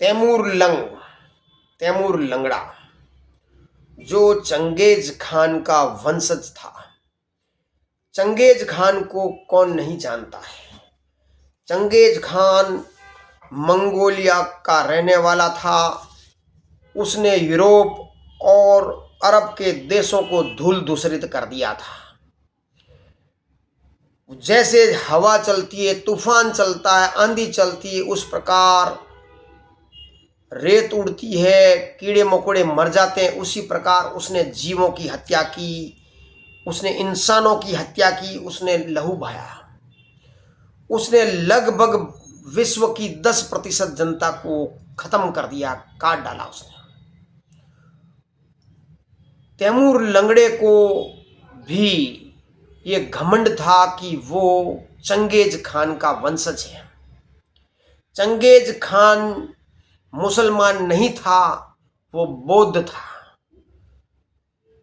तैमूर लंगड़ा जो Genghis Khan का वंशज था। चंगेज खान को कौन नहीं जानता है। चंगेज खान मंगोलिया का रहने वाला था। उसने यूरोप और अरब के देशों को धूल धूसरित कर दिया था। जैसे हवा चलती है, तूफान चलता है, आंधी चलती है, उस प्रकार रेत उड़ती है, कीड़े मकोड़े मर जाते हैं, उसी प्रकार उसने जीवों की हत्या की, उसने इंसानों की हत्या की, उसने लहू बहाया। उसने लगभग विश्व की 10% जनता को खत्म कर दिया, काट डाला उसने। तैमूर लंगड़े को भी ये घमंड था कि वो चंगेज खान का वंशज है। चंगेज खान मुसलमान नहीं था, वो बौद्ध था।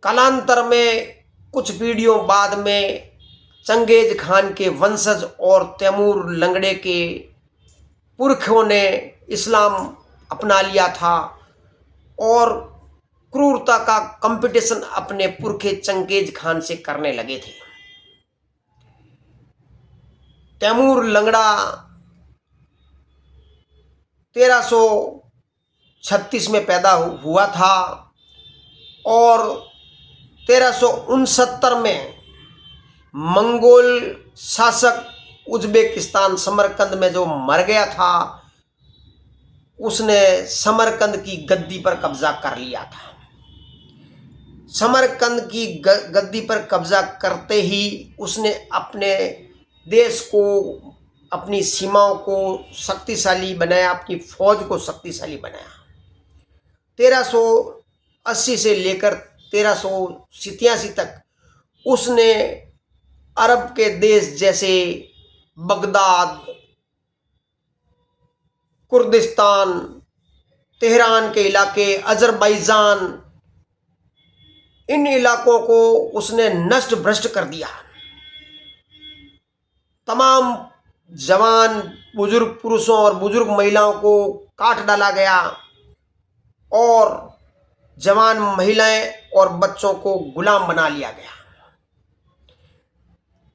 कालांतर में कुछ पीढ़ियों बाद में चंगेज खान के वंशज और तैमूर लंगड़े के पुरखों ने इस्लाम अपना लिया था और क्रूरता का कंपटीशन अपने पुरखे चंगेज खान से करने लगे थे। तैमूर लंगड़ा 1336 में पैदा हुआ था और 1369 में मंगोल शासक उज्बेकिस्तान समरकंद में जो मर गया था, उसने समरकंद की गद्दी पर कब्जा कर लिया था। समरकंद की गद्दी पर कब्जा करते ही उसने अपने देश को, अपनी सीमाओं को शक्तिशाली बनाया, अपनी फौज को शक्तिशाली बनाया। 1380 से लेकर 1387 तक उसने अरब के देश जैसे बगदाद, कुर्दिस्तान, तेहरान के इलाके, अजरबैजान, इन इलाकों को उसने नष्ट भ्रष्ट कर दिया। तमाम जवान बुजुर्ग पुरुषों और बुजुर्ग महिलाओं को काट डाला गया और जवान महिलाएं और बच्चों को गुलाम बना लिया गया।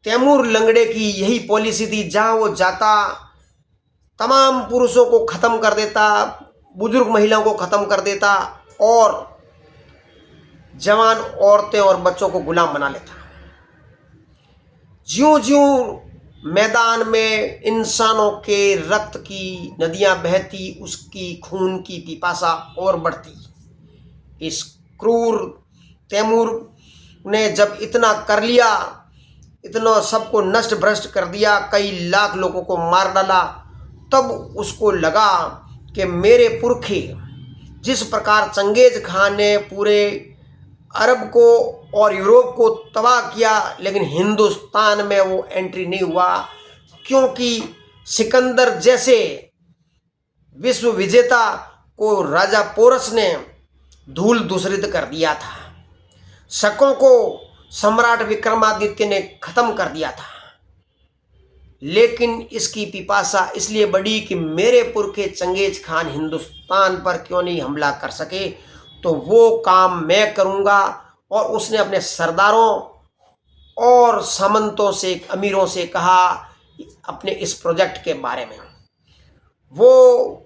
तैमूर लंगड़े की यही पॉलिसी थी, जहां वो जाता तमाम पुरुषों को खत्म कर देता, बुजुर्ग महिलाओं को खत्म कर देता और जवान औरतें और बच्चों को गुलाम बना लेता। ज्यों ज्यों मैदान में इंसानों के रक्त की नदियां बहती, उसकी खून की पिपासा और बढ़ती। इस क्रूर तैमूर ने जब इतना कर लिया, इतना सबको नष्ट भ्रष्ट कर दिया, कई लाख लोगों को मार डाला, तब उसको लगा कि मेरे पुरखे जिस प्रकार चंगेज खान ने पूरे अरब को और यूरोप को तबाह किया, लेकिन हिंदुस्तान में वो एंट्री नहीं हुआ, क्योंकि सिकंदर जैसे विश्व विजेता को राजा पोरस ने धूल धूसरित कर दिया था। शकों को सम्राट विक्रमादित्य ने खत्म कर दिया था। लेकिन इसकी पिपासा इसलिए बढ़ी कि मेरे पुरखे चंगेज खान हिंदुस्तान पर क्यों नहीं हमला कर सके, तो वो काम मैं करूंगा। और उसने अपने सरदारों और सामंतों से, अमीरों से कहा अपने इस प्रोजेक्ट के बारे में। वो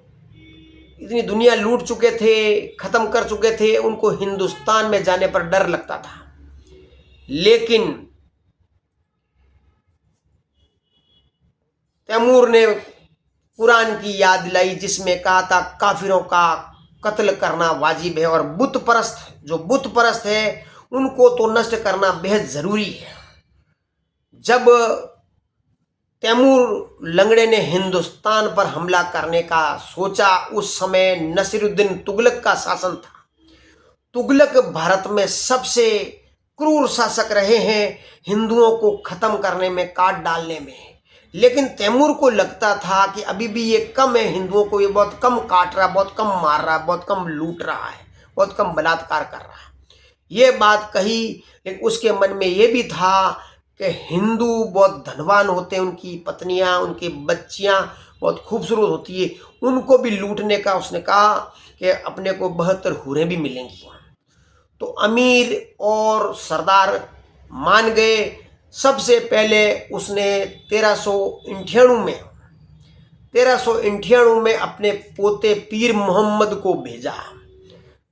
इतनी दुनिया लूट चुके थे, खत्म कर चुके थे, उनको हिंदुस्तान में जाने पर डर लगता था। लेकिन तैमूर ने कुरान की याद दिलाई, जिसमें कहा था काफिरों का कत्ल करना वाजिब है और बुत परस्त है उनको तो नष्ट करना बेहद जरूरी है। जब तैमूर लंगड़े ने हिंदुस्तान पर हमला करने का सोचा, उस समय नसीरुद्दीन तुगलक का शासन था। तुगलक भारत में सबसे क्रूर शासक रहे हैं, हिंदुओं को खत्म करने में, काट डालने में। लेकिन तैमूर को लगता था कि अभी भी ये कम है, हिंदुओं को ये बहुत कम काट रहा, बहुत कम मार रहा, बहुत कम लूट रहा है, बहुत कम बलात्कार कर रहा है। ये बात कही, लेकिन उसके मन में ये भी था कि हिंदू बहुत धनवान होते हैं, उनकी पत्नियां, उनकी बच्चियां बहुत खूबसूरत होती है, उनको भी लूटने का उसने कहा कि अपने को 72 हूरें भी मिलेंगी। तो अमीर और सरदार मान गए। सबसे पहले उसने 1398 में अपने पोते पीर मोहम्मद को भेजा।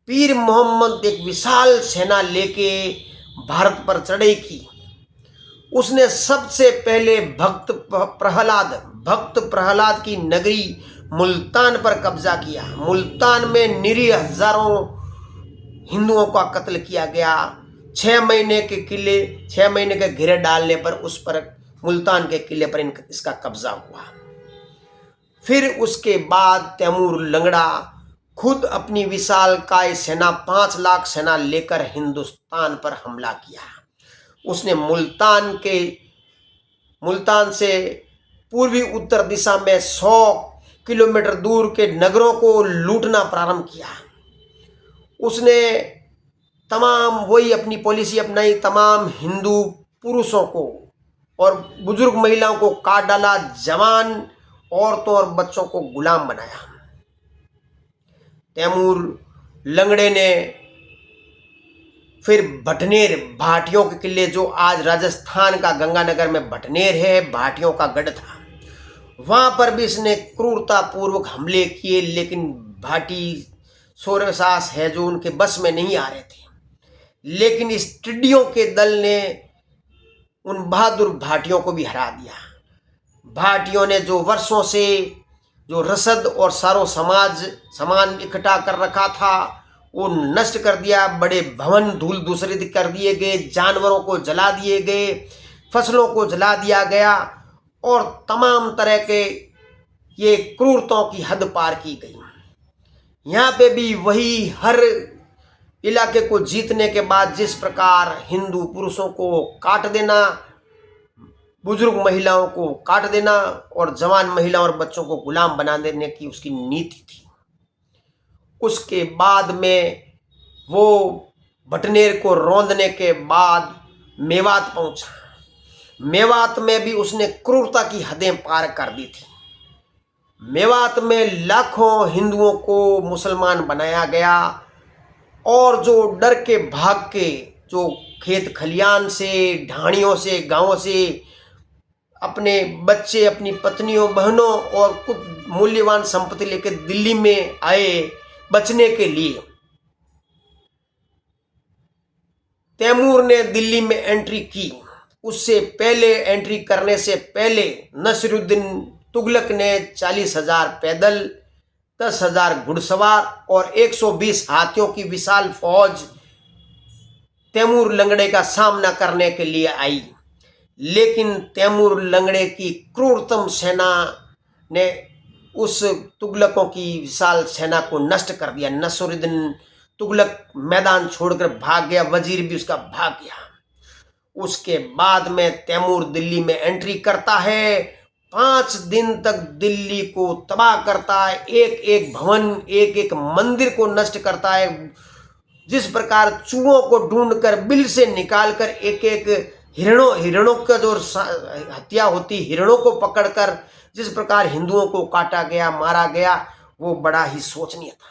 पीर मोहम्मद एक विशाल सेना लेके भारत पर चढ़ाई की। उसने सबसे पहले भक्त प्रहलाद की नगरी मुल्तान पर कब्जा किया। मुल्तान में निरीह हजारों हिंदुओं का कत्ल किया गया। 6 महीने के घेरे डालने पर उस पर मुल्तान के किले पर इसका कब्जा हुआ। फिर उसके बाद तैमूर लंगड़ा खुद अपनी विशालकाय सेना 5 लाख सेना लेकर हिंदुस्तान पर हमला किया। उसने मुल्तान से पूर्वी उत्तर दिशा में 100 किलोमीटर दूर के नगरों को लूटना प्रारंभ किया। उसने वही अपनी पॉलिसी अपनाई, तमाम हिंदू पुरुषों को और बुजुर्ग महिलाओं को काट डाला, जवान औरतों और बच्चों को गुलाम बनाया। तैमूर लंगड़े ने फिर भटनेर, भाटियों के किले, जो आज राजस्थान का गंगानगर में भटनेर है, भाटियों का गढ़ था, वहां पर भी इसने क्रूरता पूर्वक हमले किए, लेकिन भाटी सोरसास है जो उनके बस में नहीं आ रहे थे। लेकिन इस टिड्डियों के दल ने उन बहादुर भाटियों को भी हरा दिया। भाटियों ने जो वर्षों से जो रसद और सारो सामान इकट्ठा कर रखा था वो नष्ट कर दिया। बड़े भवन धूल दूसरित कर दिए गए, जानवरों को जला दिए गए, फसलों को जला दिया गया और तमाम तरह के ये क्रूरताओं की हद पार की गई। यहाँ पे भी वही, हर इलाके को जीतने के बाद जिस प्रकार हिंदू पुरुषों को काट देना, बुजुर्ग महिलाओं को काट देना और जवान महिलाओं और बच्चों को गुलाम बना देने की उसकी नीति थी। उसके बाद में वो भटनेर को रौंदने के बाद मेवात पहुंचा। मेवात में भी उसने क्रूरता की हदें पार कर दी थी। मेवात में लाखों हिंदुओं को मुसलमान बनाया गया और जो डर के भाग के, जो खेत खलियान से, ढाणियों से, गांवों से अपने बच्चे, अपनी पत्नियों, बहनों और कुछ मूल्यवान संपत्ति लेकर दिल्ली में आए बचने के लिए, तैमूर ने दिल्ली में एंट्री की। उससे पहले, एंट्री करने से पहले नसीरुद्दीन तुगलक ने 40,000 पैदल, 10,000 घुड़सवार और 120 हाथियों की विशाल फौज तैमूर लंगड़े का सामना करने के लिए आई। लेकिन तैमूर लंगड़े की क्रूरतम सेना ने उस तुगलकों की विशाल सेना को नष्ट कर दिया। नसीरुद्दीन तुगलक मैदान छोड़कर भाग गया, वजीर भी उसका भाग गया। उसके बाद में तैमूर दिल्ली में एंट्री करता है, 5 दिन तक दिल्ली को तबाह करता है, एक एक भवन, एक एक मंदिर को नष्ट करता है। जिस प्रकार चूहों को ढूंढकर बिल से निकालकर एक एक हिरणों का जो हत्या होती, हिरणों को पकड़कर जिस प्रकार हिंदुओं को काटा गया, मारा गया, वो बड़ा ही शोचनीय था।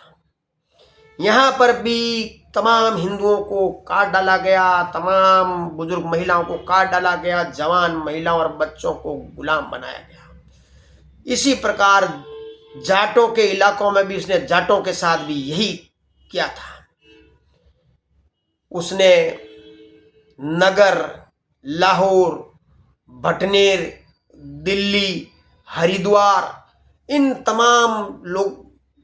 यहाँ पर भी तमाम हिंदुओं को काट डाला गया, तमाम बुजुर्ग महिलाओं को काट डाला गया, जवान महिलाओं और बच्चों को गुलाम बनाया गया। इसी प्रकार जाटों के इलाकों में भी उसने जाटों के साथ भी यही किया था। उसने नगर, लाहौर, भटनेर, दिल्ली, हरिद्वार, इन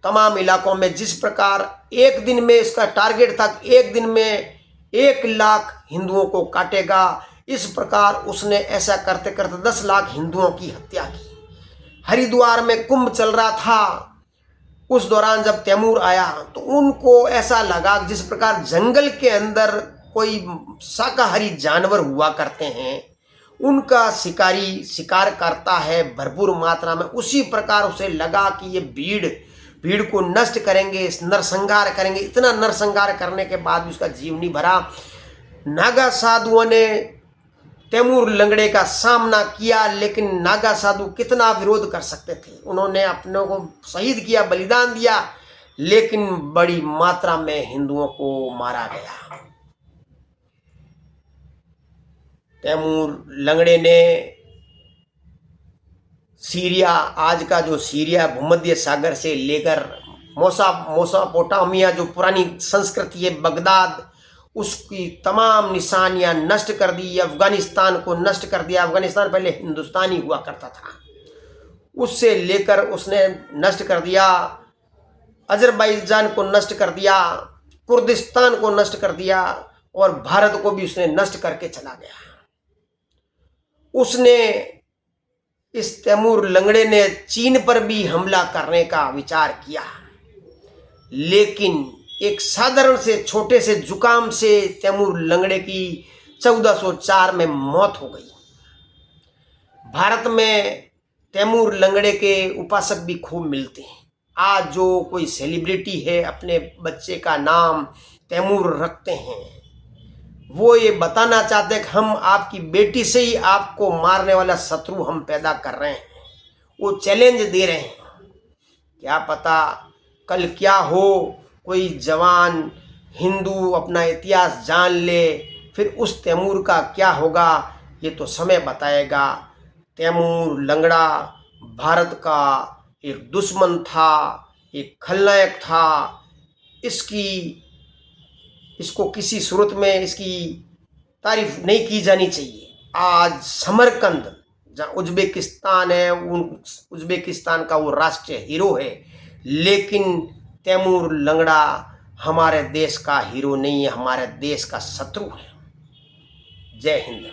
तमाम इलाकों में जिस प्रकार एक दिन में इसका टारगेट था, एक दिन में 1 लाख हिंदुओं को काटेगा, इस प्रकार उसने ऐसा करते करते 10 लाख हिंदुओं की हत्या की। हरिद्वार में कुंभ चल रहा था, उस दौरान जब तैमूर आया तो उनको ऐसा लगा जिस प्रकार जंगल के अंदर कोई शाकाहारी जानवर हुआ करते हैं, उनका शिकारी शिकार करता है भरपूर मात्रा में, उसी प्रकार उसे लगा कि ये भीड़ को नष्ट करेंगे, नरसंहार करेंगे। इतना नरसंहार करने के बाद भी उसका जीव नहीं भरा। नागा साधुओं ने तैमूर लंगड़े का सामना किया, लेकिन नागा साधु कितना विरोध कर सकते थे। उन्होंने अपनों को शहीद किया, बलिदान दिया, लेकिन बड़ी मात्रा में हिंदुओं को मारा गया। तैमूर लंगड़े ने सीरिया, आज का जो सीरिया भूमध्य सागर से लेकर मोसापोटामिया जो पुरानी संस्कृति है, बगदाद, उसकी तमाम निशानियां नष्ट कर दी। अफगानिस्तान को नष्ट कर दिया। अफगानिस्तान पहले हिंदुस्तानी हुआ करता था, उससे लेकर उसने नष्ट कर दिया। अजरबैजान को नष्ट कर दिया, कुर्दिस्तान को नष्ट कर दिया, और भारत को भी उसने नष्ट करके चला गया। उसने, इस तैमूर लंगड़े ने चीन पर भी हमला करने का विचार किया, लेकिन एक साधारण से छोटे से जुकाम से तैमूर लंगड़े की 1404 में मौत हो गई। भारत में तैमूर लंगड़े के उपासक भी खूब मिलते हैं। आज जो कोई सेलिब्रिटी है अपने बच्चे का नाम तैमूर रखते हैं, वो ये बताना चाहते हैं कि हम आपकी बेटी से ही आपको मारने वाला शत्रु हम पैदा कर रहे हैं। वो चैलेंज दे रहे हैं। क्या पता कल क्या हो, कोई जवान हिंदू अपना इतिहास जान ले, फिर उस तैमूर का क्या होगा, ये तो समय बताएगा। तैमूर लंगड़ा भारत का एक दुश्मन था, एक खलनायक था। इसको किसी सूरत में इसकी तारीफ नहीं की जानी चाहिए। आज समरकंद जहाँ उज्बेकिस्तान है, उज्बेकिस्तान का वो राष्ट्रीय हीरो है, लेकिन तैमूर लंगड़ा हमारे देश का हीरो नहीं है, हमारे देश का शत्रु है। जय हिंद।